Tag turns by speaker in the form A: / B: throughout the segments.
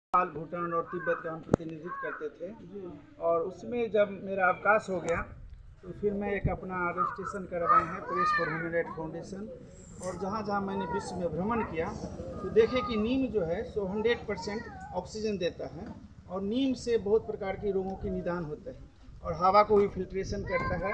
A: नेपाल, भूटान और तिब्बत का हम प्रतिनिधित्व करते थे और उसमें जब मेरा अवकाश हो गया तो फिर मैं एक अपना रजिस्ट्रेशन करवाए हैं press for human right foundation. और जहाँ जहाँ मैंने विश्व में भ्रमण किया तो देखे कि नीम जो है सो 100% ऑक्सीजन देता है और नीम से बहुत प्रकार के रोगों के निदान होते हैं और हवा को भी फिल्ट्रेशन करता है।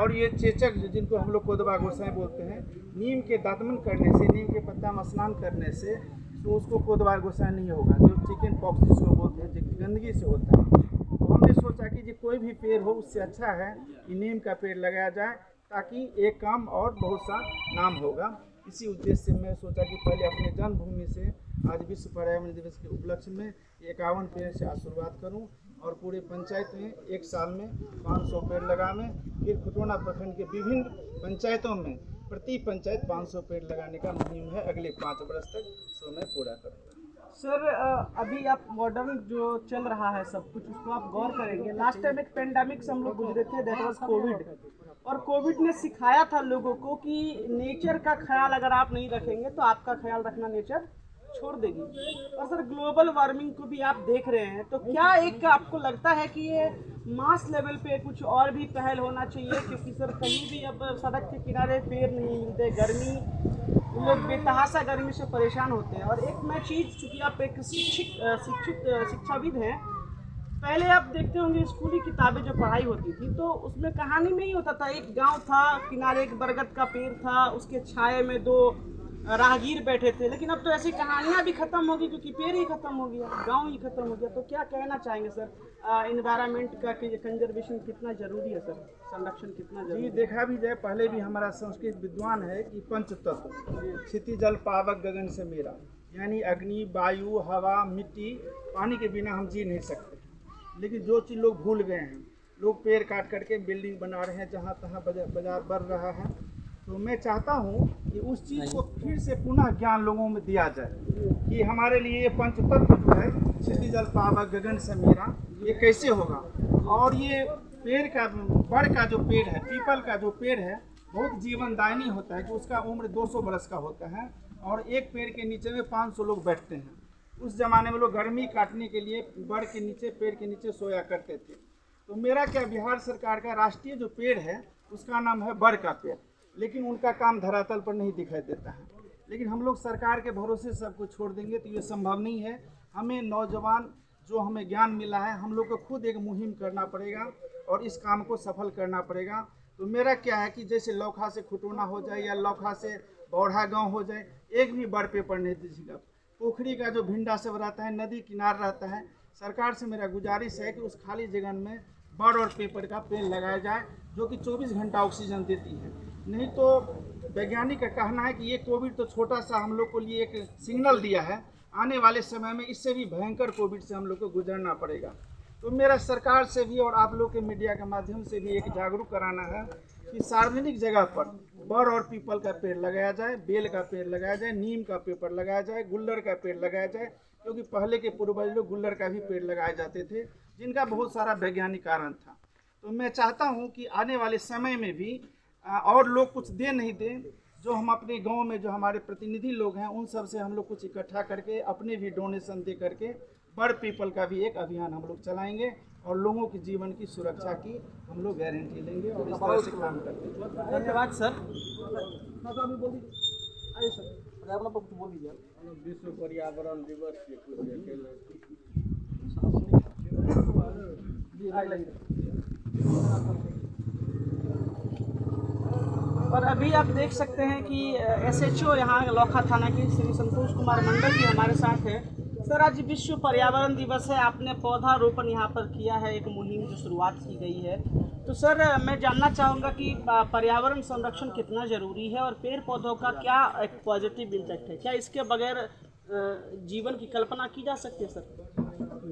A: और ये चेचक जिनको हम लोग कोदवा गोसाई बोलते हैं, नीम के दातमन करने से, नीम के पत्ता में स्नान करने से तो उसको कोदवा गोसाई नहीं होगा, जो चिकन पॉक्स जिसको बोलते हैं, जो गंदगी से होता है। तो हमने सोचा कि जो कोई भी पेड़ हो उससे अच्छा है कि नीम का पेड़ लगाया जाए ताकि एक काम और बहुत सा नाम होगा। इसी उद्देश्य से मैं सोचा कि पहले अपने जन्मभूमि से आज विश्व पर्यावरण दिवस के उपलक्ष्य में 51 पेड़ से आज शुरुआत करूँ और पूरे पंचायत में एक साल में 500 पेड़ लगावें। फिर खुटौना प्रखंड के विभिन्न पंचायतों में प्रति पंचायत 500 पेड़ लगाने का मुहिम है अगले 5 वर्ष तक, सो मैं पूरा करूँगा।
B: सर अभी आप मॉडर्न जो चल रहा है सब कुछ उसको आप गौर करेंगे। लास्ट टाइम एक पेंडेमिक से हम लोग गुजरे थे, दैट वाज कोविड, और कोविड ने सिखाया था लोगों को कि नेचर का ख्याल अगर आप नहीं रखेंगे तो आपका ख्याल रखना नेचर छोड़ देगी। और सर ग्लोबल वार्मिंग को भी आप देख रहे हैं, तो क्या एक आपको लगता है कि ये मास लेवल पे कुछ और भी पहल होना चाहिए? क्योंकि सर कहीं भी अब सड़क के किनारे पेड़ नहीं मिलते, गर्मी, लोग बेतहाशा गर्मी से परेशान होते हैं। और एक मैं चीज़, चूँकि आप एक शिक्षाविद हैं, पहले आप देखते होंगे स्कूली किताबें जो पढ़ाई होती थी तो उसमें कहानी में ही होता था, एक गांव था, किनारे एक बरगद का पेड़ था, उसके छाये में 2 राहगीर बैठे थे। लेकिन अब तो ऐसी कहानियां भी खत्म हो गई क्योंकि पेड़ ही खत्म हो गया, गांव ही खत्म हो गया। तो क्या कहना चाहेंगे सर, इन्वायरमेंट का कंजर्वेशन कितना जरूरी है सर, संरक्षण कितना जरूरी
A: जी,
B: है?
A: देखा भी जाए, पहले भी हमारा संस्कृत विद्वान है कि पंचतत्व क्षिति जल पावक गगन से मेरा, यानी अग्नि, वायु, हवा, मिट्टी, पानी के बिना हम जी नहीं सकते। लेकिन जो चीज़ लोग भूल गए हैं, लोग पेड़ काट करके बिल्डिंग बना रहे हैं, जहाँ तहाँ बाजार बढ़ रहा है। तो मैं चाहता हूँ कि उस चीज़ को फिर से पुनः ज्ञान लोगों में दिया जाए कि हमारे लिए ये पंचतत्व जो है क्षिति जल पावक गगन से मेरा, ये कैसे होगा। और ये पेड़ का, बड़ का जो पेड़ है, पीपल का जो पेड़ है, बहुत जीवनदायिनी होता है कि उसका उम्र 200 बरस का होता है और एक पेड़ के नीचे में 500 लोग बैठते हैं। उस ज़माने में लोग गर्मी काटने के लिए बड़ के नीचे, पेड़ के नीचे सोया करते थे। तो मेरा क्या, बिहार सरकार का राष्ट्रीय जो पेड़ है उसका नाम है बड़ का पेड़, लेकिन उनका काम धरातल पर नहीं दिखाई देता है। लेकिन हम लोग सरकार के भरोसे सब कुछ छोड़ देंगे तो ये संभव नहीं है। हमें नौजवान जो हमें ज्ञान मिला है, हम लोग को खुद एक मुहिम करना पड़ेगा और इस काम को सफल करना पड़ेगा। तो मेरा क्या है कि जैसे लौखा से खुटौना हो जाए या लौखा से बौढ़ा गांव हो जाए, एक भी बड़ पेपर नहीं दीजिएगा। पोखरी का जो भिंडा सब रहता है, नदी किनार रहता है, सरकार से मेरा गुजारिश है कि उस खाली जगह में बड़ और पेपर का पेड़ लगाया जाए जो कि 24 घंटा ऑक्सीजन देती है। नहीं तो वैज्ञानिक का कहना है कि ये कोविड तो छोटा सा हम लोग को लिए एक सिग्नल दिया है, आने वाले समय में इससे भी भयंकर कोविड से हम लोग को गुजरना पड़ेगा। तो मेरा सरकार से भी और आप लोग के मीडिया के माध्यम से भी एक जागरूक कराना है कि सार्वजनिक जगह पर बड़ और पीपल का पेड़ लगाया जाए, बेल का पेड़ लगाया जाए, नीम का पेड़ लगाया जाए, गुल्लर का पेड़ लगाया जाए, क्योंकि पहले के पूर्वज लोग गुल्लर का भी पेड़ लगाए जाते थे, जिनका बहुत सारा वैज्ञानिक कारण था। तो मैं चाहता हूँ कि आने वाले समय में भी और लोग कुछ दे नहीं दें, जो हम अपने गांव में जो हमारे प्रतिनिधि लोग हैं उन सब से हम लोग कुछ इकट्ठा करके अपने भी डोनेशन दे करके बड़ पीपल का भी एक अभियान हम लोग चलाएंगे और लोगों के जीवन की सुरक्षा की हम लोग गारंटी लेंगे और इस तरह से काम करते हैं।
B: धन्यवाद सर। आइए सर, बोल दीजिए।
C: विश्व पर्यावरण दिवस के कुछ
B: और अभी आप देख सकते हैं कि SHO यहाँ लौखा थाना के श्री संतोष कुमार मंडल जी हमारे साथ है। सर आज विश्व पर्यावरण दिवस है, आपने पौधारोपण यहाँ पर किया है, एक मुहिम जो शुरुआत की गई है। तो सर मैं जानना चाहूँगा कि पर्यावरण संरक्षण कितना ज़रूरी है और पेड़ पौधों का क्या एक पॉजिटिव इम्पैक्ट है, क्या इसके बगैर जीवन की कल्पना की जा सकती है सर?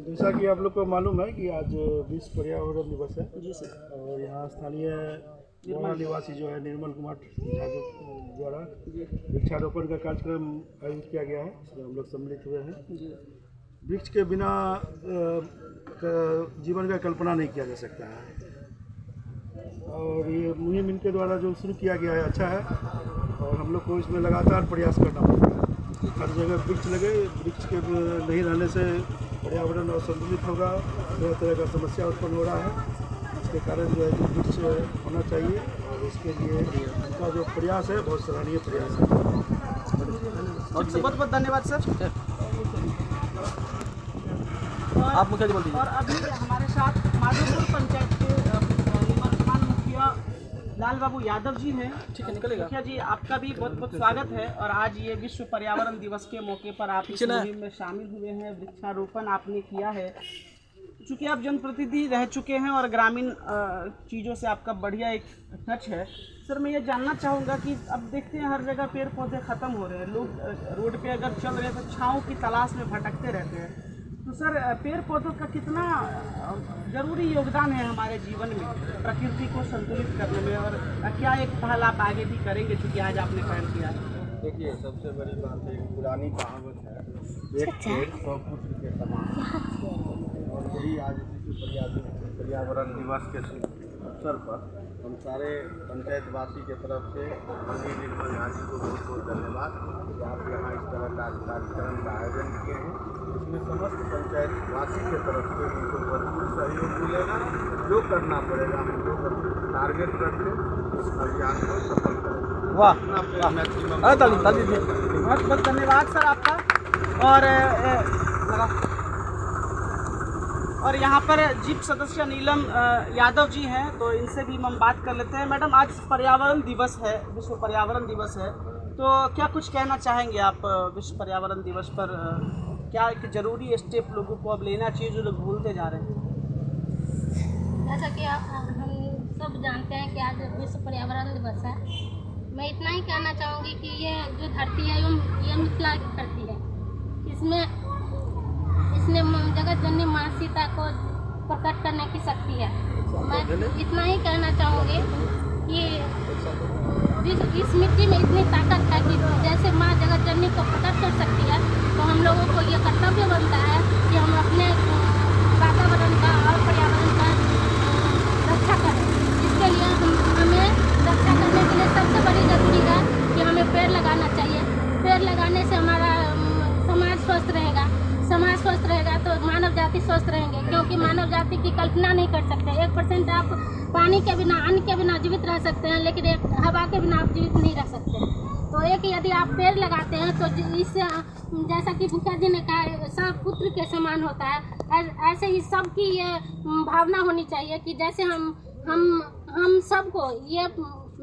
D: जैसा कि आप लोग को मालूम है कि आज विश्व पर्यावरण दिवस है।
B: जी सर।
D: और यहाँ स्थानीय निवासी जो है निर्मल कुमार झा द्वारा वृक्षारोपण का कार्यक्रम आयोजित किया गया है, इसमें हम लोग सम्मिलित हुए हैं। वृक्ष के बिना जीवन का कल्पना नहीं किया जा सकता है और ये मुहिम इनके द्वारा जो शुरू किया गया है अच्छा है और हम लोग को इसमें लगातार प्रयास करना पड़ेगा। हर जगह वृक्ष लगे, वृक्ष के नहीं रहने से पर्यावरण असंतुलित होगा, तरह तरह का समस्या उत्पन्न हो रहा है। इसके कारण जो है कि वृक्ष होना चाहिए और इसके लिए उनका जो प्रयास है बहुत सराहनीय प्रयास है।
B: बहुत बहुत धन्यवाद सर।
E: आप मुखिया जी बोल दीजिए।
B: और अभी हमारे साथ माधोपुर पंचायत के निवर्तमान मुखिया लाल बाबू यादव जी हैं।
E: ठीक है, निकलेगा।
B: मुखिया जी, आपका भी बहुत बहुत स्वागत है। और आज ये विश्व पर्यावरण दिवस के मौके पर आप इस मुहिम में शामिल हुए हैं, वृक्षारोपण आपने किया है। चूँकि आप जनप्रतिनिधि रह चुके हैं और ग्रामीण चीज़ों से आपका बढ़िया एक टच है। सर, मैं ये जानना चाहूँगा कि अब देखते हैं हर जगह पेड़ पौधे ख़त्म हो रहे हैं, लोग रोड पे अगर चल रहे हैं तो छाँव की तलाश में भटकते रहते हैं। तो सर, पेड़ पौधों का कितना ज़रूरी योगदान है हमारे जीवन में, प्रकृति को संतुलित करने में, और क्या एक पहल आप आगे भी करेंगे चूँकि आज आपने पहल किया है?
C: देखिए, सबसे बड़ी बात है, एक पुरानी कहावत है, एक पेड़ 100 पुत्र के समान। और यही आज विश्व पर्यावरण दिवस के अवसर पर हम सारे पंचायतवासी के तरफ से मंत्री निर्मल झा जी को बहुत बहुत धन्यवाद कि आप यहाँ इस तरह का कार्यक्रम का आयोजन किए हैं। इसमें समस्त पंचायतवासी के तरफ से उनको भरपूर सहयोग मिलेगा। जो करना पड़ेगा, हम लोग टारगेट रखते इस अभियान को सफल करेंगे।
E: वाह,
B: बहुत बहुत धन्यवाद सर आपका। और यहाँ पर जीप सदस्य नीलम यादव जी हैं, तो इनसे भी हम बात कर लेते हैं। मैडम, आज पर्यावरण दिवस है, विश्व पर्यावरण दिवस है, तो क्या कुछ कहना चाहेंगे आप विश्व पर्यावरण दिवस पर? क्या एक ज़रूरी स्टेप लोगों को अब लेना चाहिए जो लोग भूलते जा रहे हैं?
F: जैसा कि हम सब जानते हैं कि आज विश्व पर्यावरण दिवस है। मैं इतना ही कहना चाहूँगी कि ये जो धरती है ये मिथिला की धरती है। इसने जगत जननी माँ सीता को प्रकट करने की शक्ति है। मैं इतना ही कहना चाहूँगी कि इस मिट्टी में इतनी ताकत है कि जैसे माँ जगत जननी को प्रकट कर सकती है, तो हम लोगों को ये कर्तव्य बनता है कि हम अपने वातावरण का और पर्यावरण का रक्षा करें। इसके लिए हमें रक्षा करने के लिए सबसे बड़ी ज़रूरी है कि हमें पेड़ लगाना चाहिए। पेड़ लगाने से हमारा समाज स्वस्थ रहेगा। समाज स्वस्थ रहेगा तो मानव जाति स्वस्थ रहेंगे, क्योंकि मानव जाति की कल्पना नहीं कर सकते। 1% आप पानी के बिना, अन्न के बिना जीवित रह सकते हैं, लेकिन एक हवा के बिना आप जीवित नहीं रह सकते। तो एक यदि आप पेड़ लगाते हैं तो इससे, जैसा कि मुखिया जी ने कहा, सब पुत्र के समान होता है। ऐसे ही सबकी ये भावना होनी चाहिए कि जैसे हम सबको ये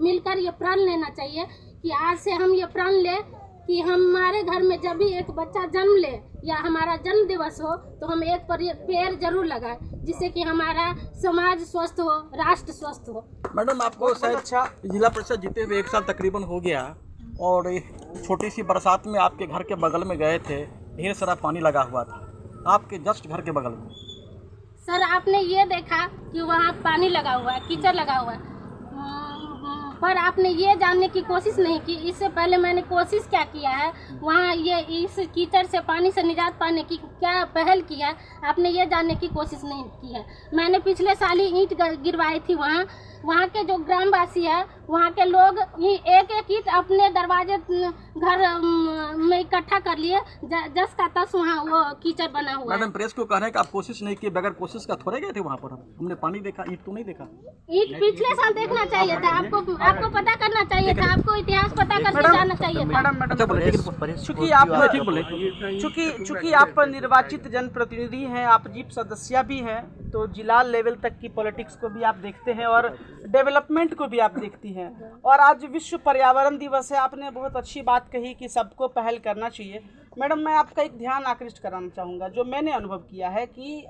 F: मिलकर ये प्रण लेना चाहिए कि आज से हम ये प्रण लें कि हमारे घर में जब भी एक बच्चा जन्म ले या हमारा जन्म दिवस हो तो हम एक पेड़ जरूर लगाएं, जिससे कि हमारा समाज स्वस्थ हो, राष्ट्र स्वस्थ हो।
E: मैडम, आपको शायद जिला परिषद जीते हुए 1 साल तकरीबन हो गया, और छोटी सी बरसात में आपके घर के बगल में गए थे, ढेर सारा पानी लगा हुआ था आपके जस्ट घर के बगल में।
F: सर, आपने ये देखा कि वहाँ पानी लगा हुआ है, कीचड़ लगा हुआ है, पर आपने ये जानने की कोशिश नहीं की। इससे पहले मैंने कोशिश क्या किया है, वहाँ ये इस कीचड़ से, पानी से निजात पाने की क्या पहल की है, आपने ये जानने की कोशिश नहीं की है। मैंने पिछले साल ही ईंट गिरवाई थी। वहाँ के जो ग्रामवासी है, वहाँ के लोग एक ईंट अपने दरवाजे घर में इकट्ठा कर लिए, जस का तस वहाँ वो कीचड़ बना हुआ है।
E: मैडम, प्रेस को कह रहे हैं कि आप कोशिश नहीं की, बगैर कोशिश का थोड़े गए थे वहाँ पर? हमने पानी देखा, ईंट तो नहीं देखा।
F: ईंट पिछले साल देखना चाहिए था, आपको पता करना चाहिए था, आपको इतिहास पता करके जाना चाहिए था।
B: चूँकि आप निर्वाचित जनप्रतिनिधि हैं, आप जीप सदस्य भी हैं, तो जिला लेवल तक की पॉलिटिक्स को भी आप देखते हैं और डेवलपमेंट को भी आप देखती हैं। और आज विश्व पर्यावरण दिवस है, आपने बहुत अच्छी बात कही कि सबको पहल करना चाहिए। मैडम, मैं आपका एक ध्यान आकृष्ट कराना चाहूँगा, जो मैंने अनुभव किया है कि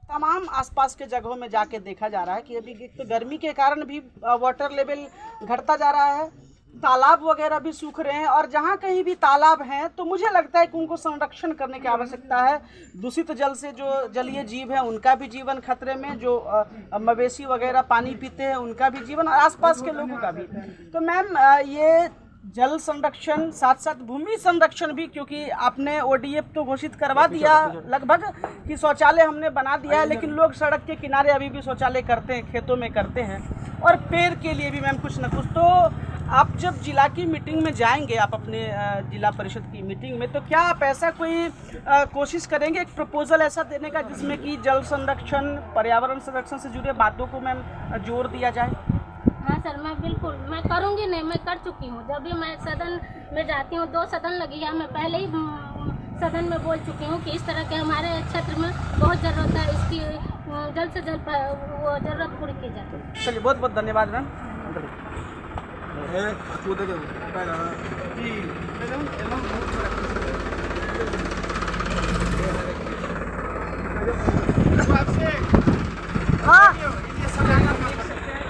B: तमाम आसपास के जगहों में जाके देखा जा रहा है कि अभी तो गर्मी के कारण भी वाटर लेवल घटता जा रहा है, तालाब वगैरह भी सूख रहे हैं, और जहाँ कहीं भी तालाब हैं तो मुझे लगता है कि उनको संरक्षण करने की आवश्यकता है। दूषित जल से जो जलीय जीव है उनका भी जीवन खतरे में, जो मवेशी वगैरह पानी पीते हैं उनका भी जीवन, और आसपास के लोगों का भी। तो मैम, ये जल संरक्षण साथ साथ भूमि संरक्षण भी, क्योंकि आपने ODF तो घोषित करवा दिया लगभग कि शौचालय हमने बना दिया है, लेकिन लोग सड़क के किनारे अभी भी शौचालय करते हैं, खेतों में करते हैं। और पेड़ के लिए भी मैम कुछ न कुछ, तो आप जब जिला की मीटिंग में जाएंगे, आप अपने जिला परिषद की मीटिंग में, तो क्या आप ऐसा कोई कोशिश करेंगे, एक प्रपोजल ऐसा देने का जिसमें कि जल संरक्षण, पर्यावरण संरक्षण से जुड़े बातों को मैम जोर दिया जाए?
F: हाँ सर, मैं बिल्कुल मैं करूँगी, नहीं मैं कर चुकी हूँ। जब भी मैं सदन में जाती हूँ, 2 सदन लगी है, मैं पहले ही सदन में बोल चुकी हूँ कि इस तरह के हमारे क्षेत्र में बहुत ज़रूरत है, इसकी जल्द से जल्द वो ज़रूरत पूरी की जाए।
B: चलिए, बहुत बहुत धन्यवाद मैम।
A: जी,